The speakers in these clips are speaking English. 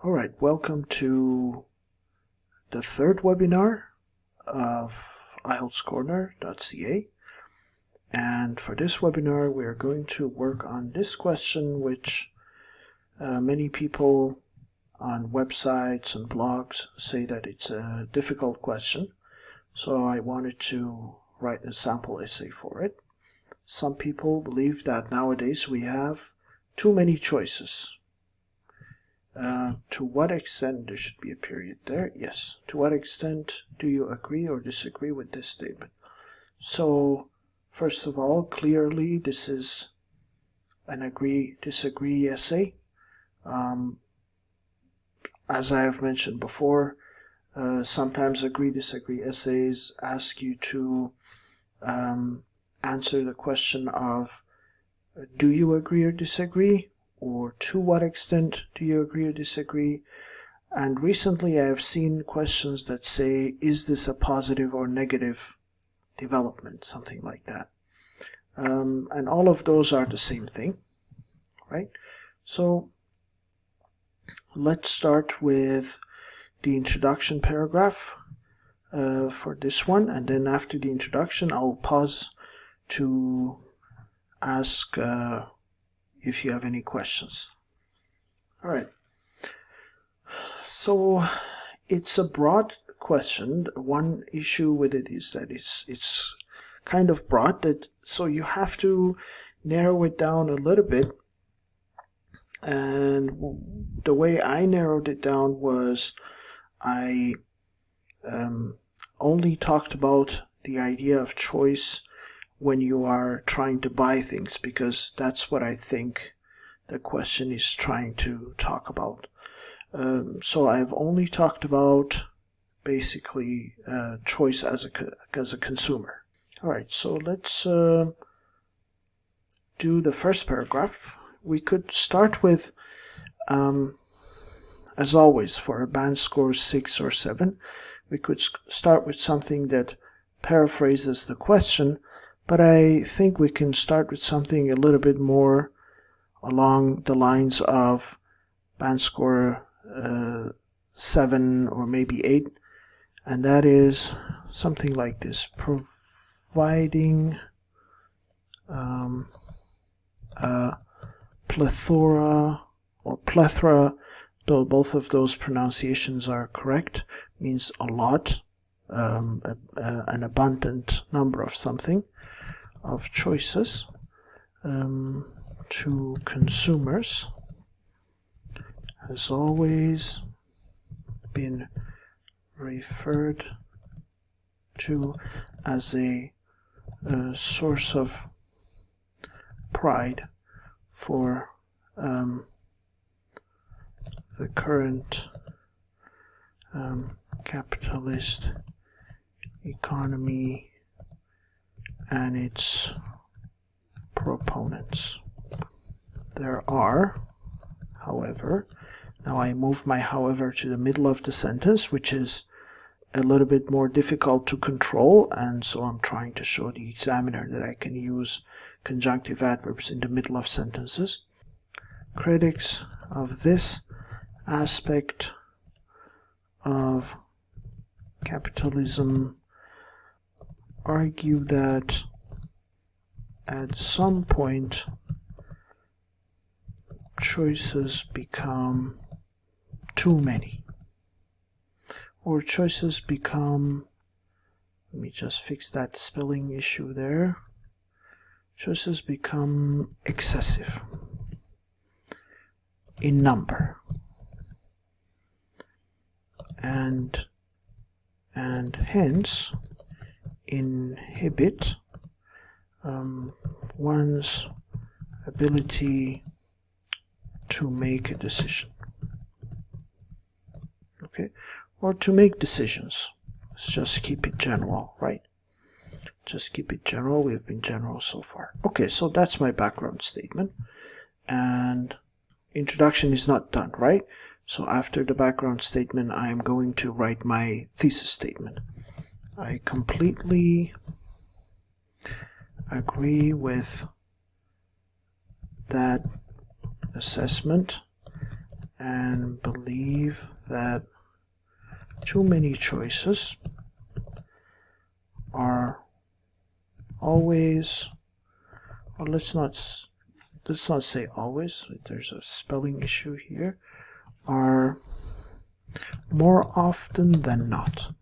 All right, welcome to the third webinar of IELTScorner.ca. And for this webinar, we are going to work on this question, which many people on websites and blogs say that it's a difficult question. So I wanted to write a sample essay for it. Some people believe that nowadays we have too many choices. To what extent, there should be a period there, yes. To what extent do you agree or disagree with this statement? So, first of all, clearly this is an agree-disagree essay. As I have mentioned before, sometimes agree-disagree essays ask you to answer the question of do you agree or disagree? Or to what extent do you agree or disagree? And recently I have seen questions that say, is this a positive or negative development? Something like that. And all of those are the same thing, right? So let's start with the introduction paragraph for this one. And then after the introduction, I'll pause to ask if you have any questions. All right. So it's a broad question. One issue with it is that it's kind of broad, so you have to narrow it down a little bit. And the way I narrowed it down was I only talked about the idea of choice when you are trying to buy things, because that's what I think the question is trying to talk about. So I've only talked about basically choice as a consumer. All right, so let's do the first paragraph. We could start with, as always, for a band score 6 or 7, we could start with something that paraphrases the question. But I think we can start with something a little bit more along the lines of band score 7 or maybe 8. And that is something like this: providing a plethora or plethora, though both of those pronunciations are correct, means a lot, an abundant number of something, of choices to consumers has always been referred to as a source of pride for the current capitalist economy and its proponents. There are, however, now I move my however to the middle of the sentence, which is a little bit more difficult to control, and so I'm trying to show the examiner that I can use conjunctive adverbs in the middle of sentences. Critics of this aspect of capitalism argue that at some point choices become too many, or choices become, let me just fix that spelling issue there, choices become excessive in number and hence inhibit one's ability to make a decision. Okay, or to make decisions. Let's just keep it general, right? Just keep it general. We've been general so far. Okay, so that's my background statement. And introduction is not done, right? So after the background statement, I am going to write my thesis statement. I completely agree with that assessment and believe that too many choices are always, or let's not say always, there's a spelling issue here, are more often than not,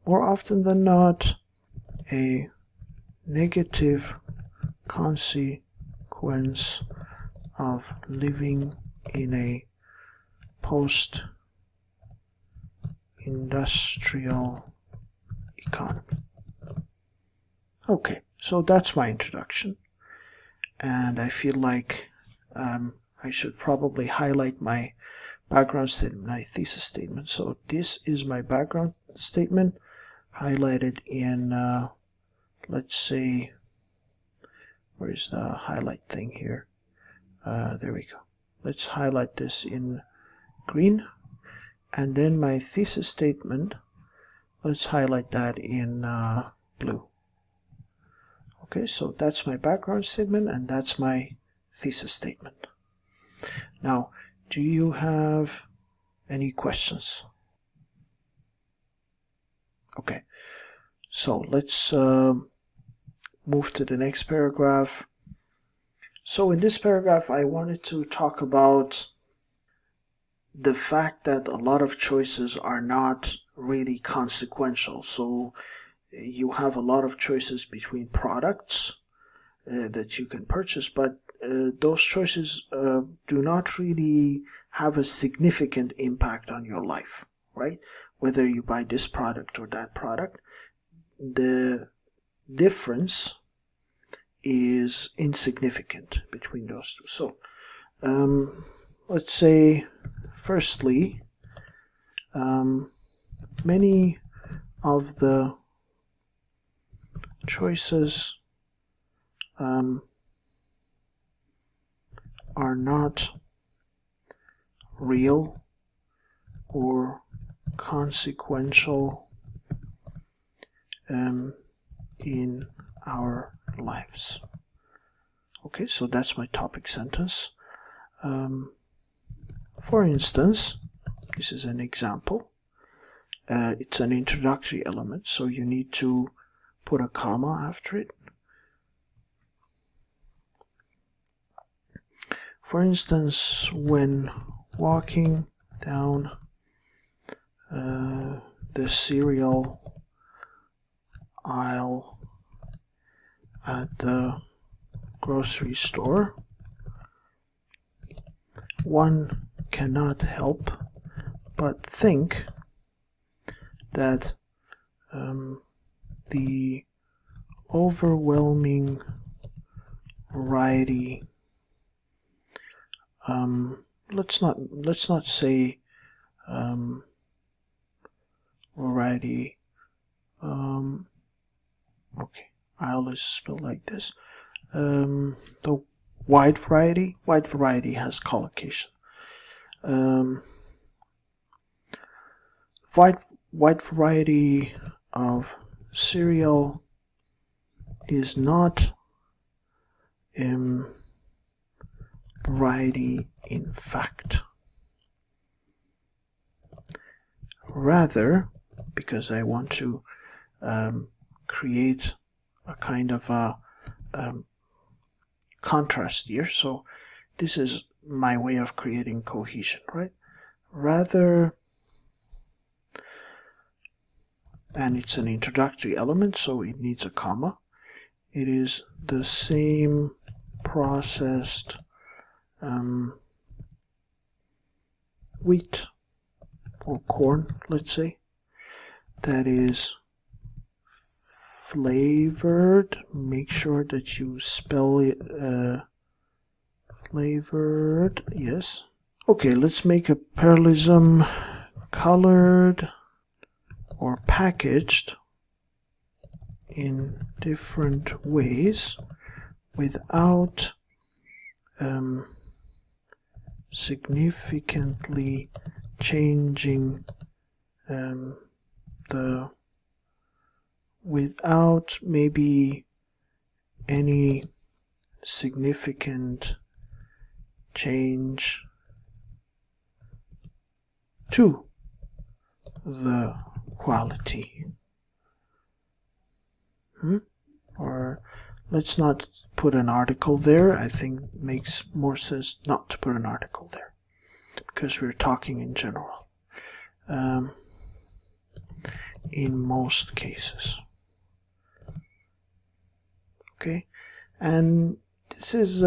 more often than not a negative consequence of living in a post-industrial economy. Okay, so that's my introduction, and I feel like I should probably highlight my background statement, my thesis statement. So this is my background statement highlighted in, let's say, where is the highlight thing here? There we go. Let's highlight this in green, and then my thesis statement, let's highlight that in blue. Okay, so that's my background statement and that's my thesis statement. Now, do you have any questions? Okay, so let's move to the next paragraph. So in this paragraph, I wanted to talk about the fact that a lot of choices are not really consequential. So you have a lot of choices between products that you can purchase, but those choices do not really have a significant impact on your life, right? Whether you buy this product or that product, the difference is insignificant between those two. So let's say, firstly, many of the choices are not real or consequential in our lives. Okay, so that's my topic sentence. For instance, this is an example. It's an introductory element, so you need to put a comma after it. For instance, when walking down the cereal aisle at the grocery store, one cannot help but think that the overwhelming variety, let's not say variety, okay, aisle is spelled like this, the wide variety has collocation. Wide variety of cereal is not variety in fact. Rather, because I want to create a kind of a contrast here, so this is my way of creating cohesion, right? Rather, and it's an introductory element, so it needs a comma. It is the same processed wheat or corn, let's say, that is flavored. Make sure that you spell it flavored, yes. Okay, let's make a parallelism. Colored or packaged in different ways without significantly changing without maybe any significant change to the quality. Or let's not put an article there. I think it makes more sense not to put an article there because we're talking in general. In most cases. Okay, and this is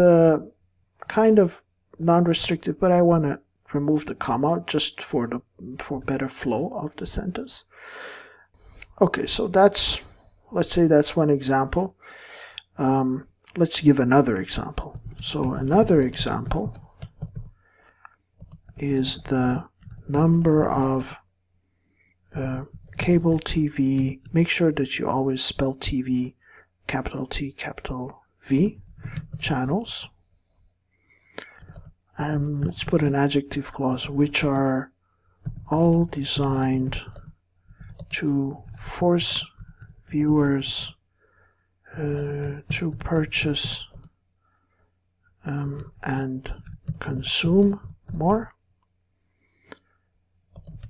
kind of non-restrictive, but I want to remove the comma just for better flow of the sentence. Okay, so let's say that's one example. Let's give another example. So another example is the number of cable TV. Make sure that you always spell TV, capital T, capital V, channels. Let's put an adjective clause, which are all designed to force viewers to purchase and consume more,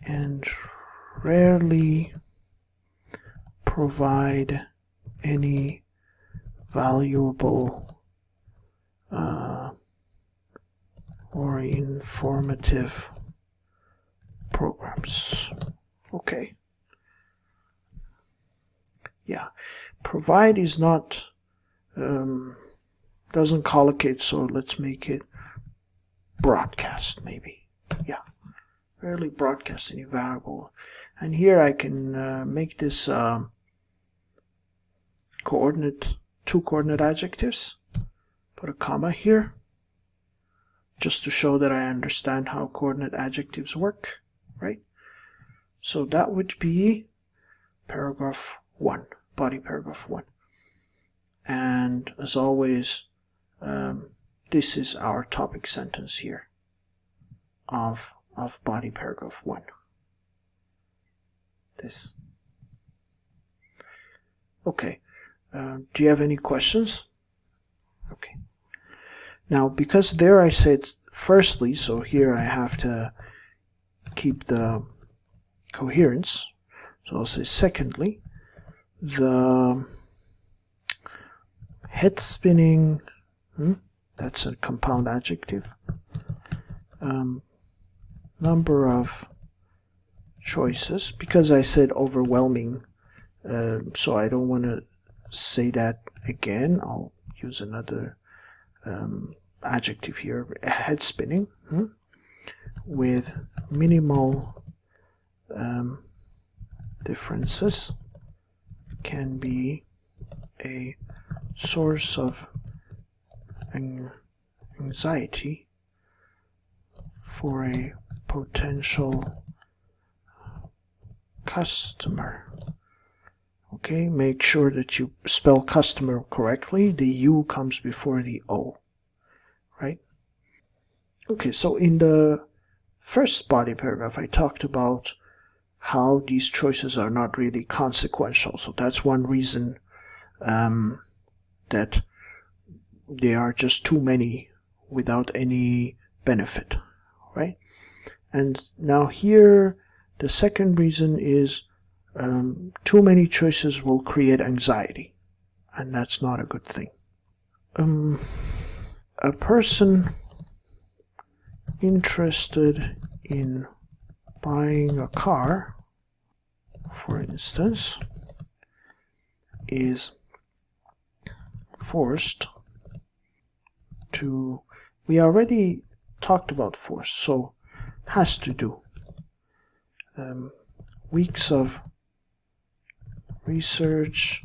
and rarely provide any valuable or informative programs. Okay. Yeah. Provide is not, doesn't collocate, so let's make it broadcast maybe. Yeah. Rarely broadcast any valuable. And here I can make this two coordinate adjectives. Put a comma here, just to show that I understand how coordinate adjectives work, right? So that would be paragraph 1, body paragraph 1. And as always, this is our topic sentence here of body paragraph 1. This. Okay. Do you have any questions? Okay. Now, because there I said firstly, so here I have to keep the coherence. So I'll say secondly, the head spinning, that's a compound adjective, number of choices, because I said overwhelming, so I don't want to say that again. I'll use another adjective here, head spinning, with minimal differences can be a source of anxiety for a potential customer. Okay, make sure that you spell customer correctly. The U comes before the O, right? Okay, so in the first body paragraph, I talked about how these choices are not really consequential. So that's one reason that they are just too many without any benefit, right? And now here, the second reason is too many choices will create anxiety, and that's not a good thing. A person interested in buying a car, for instance, is forced to, we already talked about forced, so has to do. Weeks of research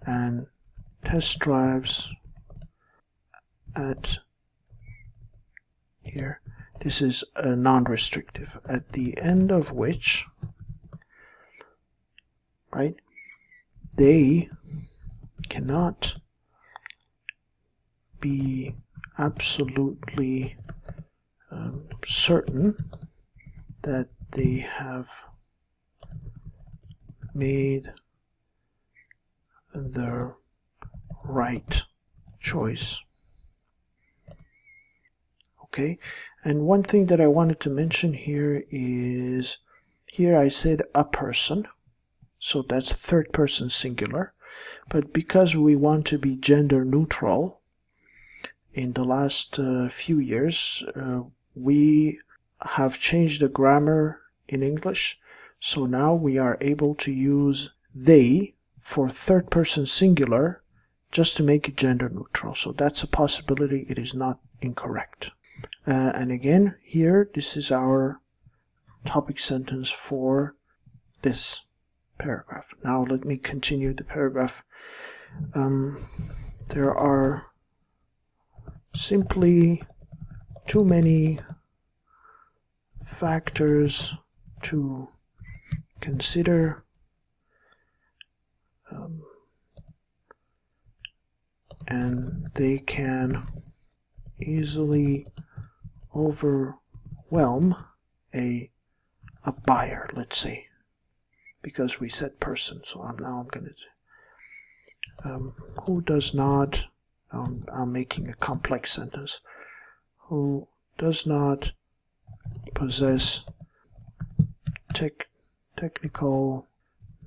and test drives at, here, this is a non-restrictive, at the end of which, right, they cannot be absolutely certain that they have made the right choice. Okay, And one thing that I wanted to mention here is, here I said a person, so that's third person singular. But because we want to be gender neutral, in the last few years, we have changed the grammar in English. So now we are able to use they for third person singular just to make it gender neutral. So that's a possibility. It is not incorrect. And again, here, this is our topic sentence for this paragraph. Now let me continue the paragraph. There are simply too many factors to consider. And they can easily overwhelm a buyer, let's say, because we said person. So now I'm going to who does not, I'm making a complex sentence, who does not possess technical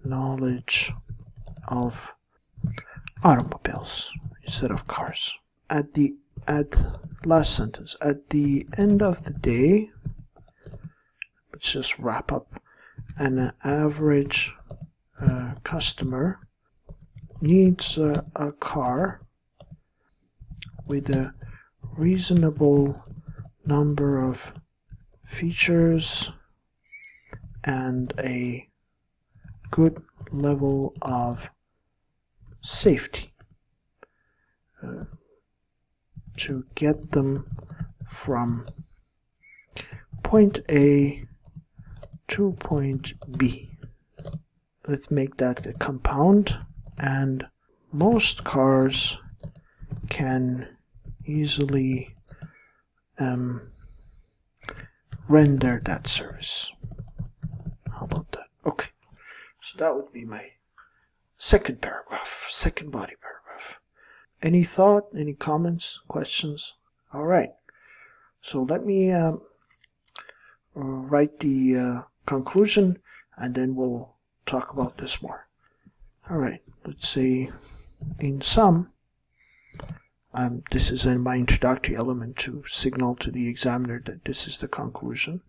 knowledge of automobiles instead of cars. Last sentence, at the end of the day, let's just wrap up. An average customer needs a car with a reasonable number of features and a good level of safety to get them from point A to point B. Let's make that a compound, and most cars can easily render that service. How about that? Okay, so that would be my second paragraph, second body paragraph. Any thought, any comments, questions? All right, so let me write the conclusion, and then we'll talk about this more. All right, let's say in sum, this is in my introductory element to signal to the examiner that this is the conclusion.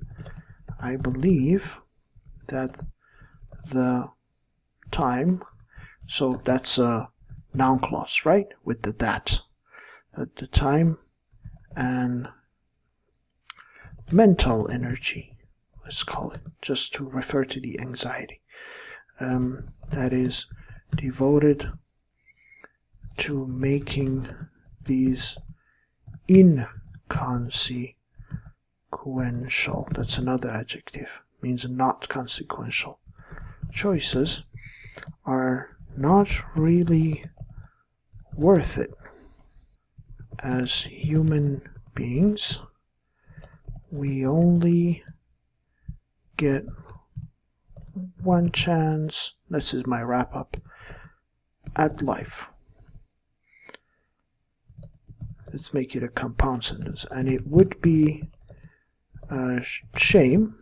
I believe that the time, so that's a noun clause, right? With the that the time and mental energy, let's call it, just to refer to the anxiety, that is devoted to making these inconsequential, that's another adjective, means not consequential, choices are not really worth it. As human beings, we only get one chance, this is my wrap up, at life. Let's make it a compound sentence, and it would be a shame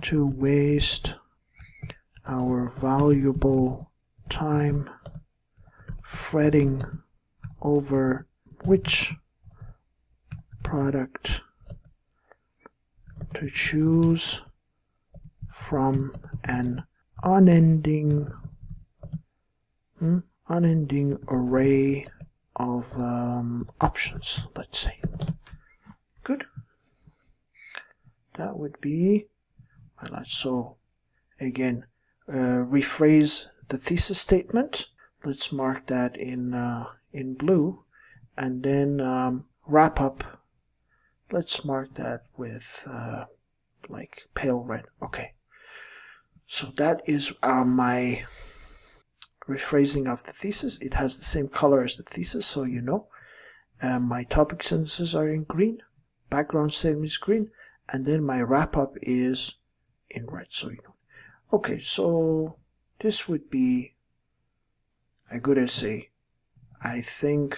to waste our valuable time fretting over which product to choose from an unending array of options, let's say. Good. That would be highlight. So again, rephrase the thesis statement. Let's mark that in blue, and then wrap up. Let's mark that with like pale red. Okay. So that is my rephrasing of the thesis. It has the same color as the thesis, so you know. My topic sentences are in green, background statement is green, and then my wrap-up is in red, so you know. Okay, so this would be a good essay. I think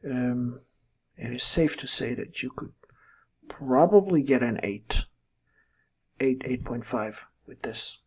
it is safe to say that you could probably get an 8, 8.5 with this.